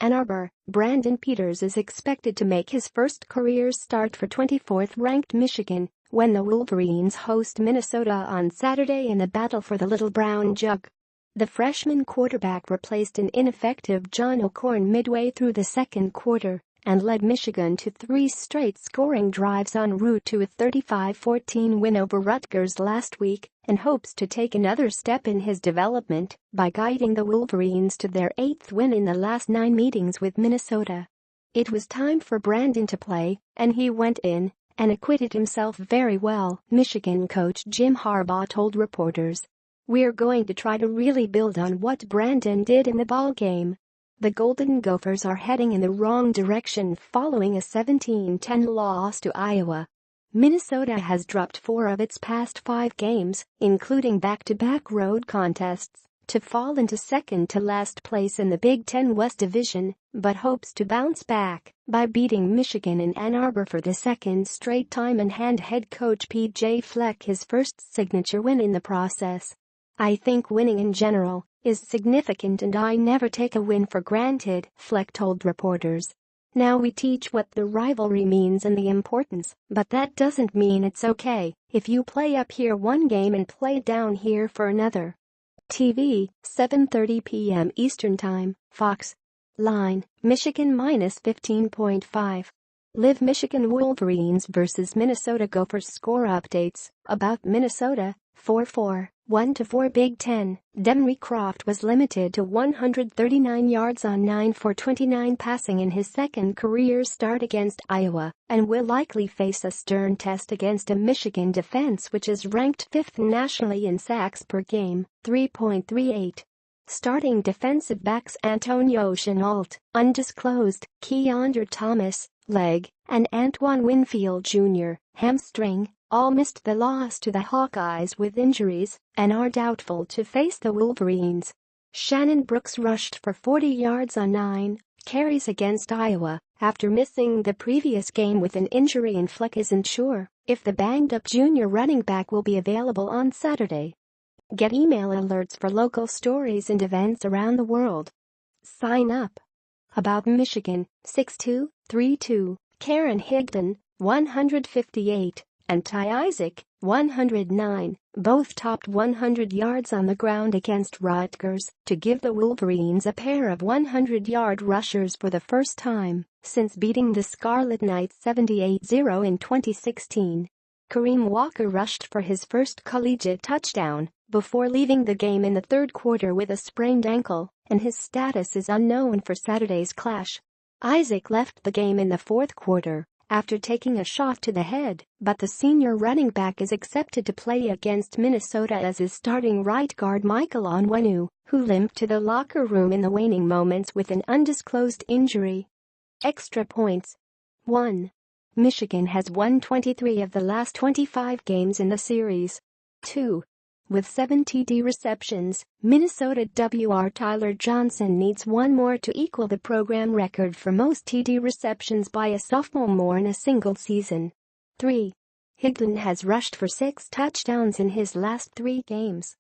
Ann Arbor, Brandon Peters is expected to make his first career start for 24th-ranked Michigan when the Wolverines host Minnesota on Saturday in the battle for the Little Brown Jug. The freshman quarterback replaced an ineffective John O'Korn midway through the second quarter and led Michigan to 3 straight scoring drives en route to a 35-14 win over Rutgers last week, and hopes to take another step in his development by guiding the Wolverines to their 8th win in the last 9 meetings with Minnesota. It was time for Brandon to play, and he went in and acquitted himself very well, Michigan coach Jim Harbaugh told reporters. "We're going to try to really build on what Brandon did in the ballgame." The Golden Gophers are heading in the wrong direction following a 17-10 loss to Iowa. Minnesota has dropped 4 of its past 5 games, including back-to-back road contests, to fall into second-to-last place in the Big Ten West Division, but hopes to bounce back by beating Michigan in Ann Arbor for the second straight time and hand head coach P.J. Fleck his first signature win in the process. "I think winning in general is significant and I never take a win for granted," Fleck told reporters. "Now we teach what the rivalry means and the importance, but that doesn't mean it's okay if you play up here one game and play down here for another." TV, 7:30 p.m. Eastern Time, Fox. Line, Michigan minus 15.5. Live Michigan Wolverines vs Minnesota Gophers score updates about Minnesota, 4-4. 1-4 Big Ten. Demry Croft was limited to 139 yards on 9 for 29 passing in his second career start against Iowa and will likely face a stern test against a Michigan defense which is ranked 5th nationally in sacks per game, 3.38. Starting defensive backs Antonio Chenault, undisclosed, Keandre Thomas, leg, and Antoine Winfield Jr., hamstring, all missed the loss to the Hawkeyes with injuries and are doubtful to face the Wolverines. Shannon Brooks rushed for 40 yards on 9 carries against Iowa after missing the previous game with an injury, and Fleck isn't sure if the banged-up junior running back will be available on Saturday. Get email alerts for local stories and events around the world. Sign up. About Michigan, 6232, Karen Higdon, 158. and Ty Isaac, 109, both topped 100 yards on the ground against Rutgers to give the Wolverines a pair of 100-yard rushers for the first time since beating the Scarlet Knights 78-0 in 2016. Kareem Walker rushed for his first collegiate touchdown before leaving the game in the third quarter with a sprained ankle, and his status is unknown for Saturday's clash. Isaac left the game in the fourth quarter after taking a shot to the head, but the senior running back is accepted to play against Minnesota as is starting right guard Michael Onwenu, who limped to the locker room in the waning moments with an undisclosed injury. Extra points. 1. Michigan has won 23 of the last 25 games in the series. 2. With 7 TD receptions, Minnesota WR Tyler Johnson needs 1 more to equal the program record for most TD receptions by a sophomore in a single season. 3. Higdon has rushed for 6 touchdowns in his last 3 games.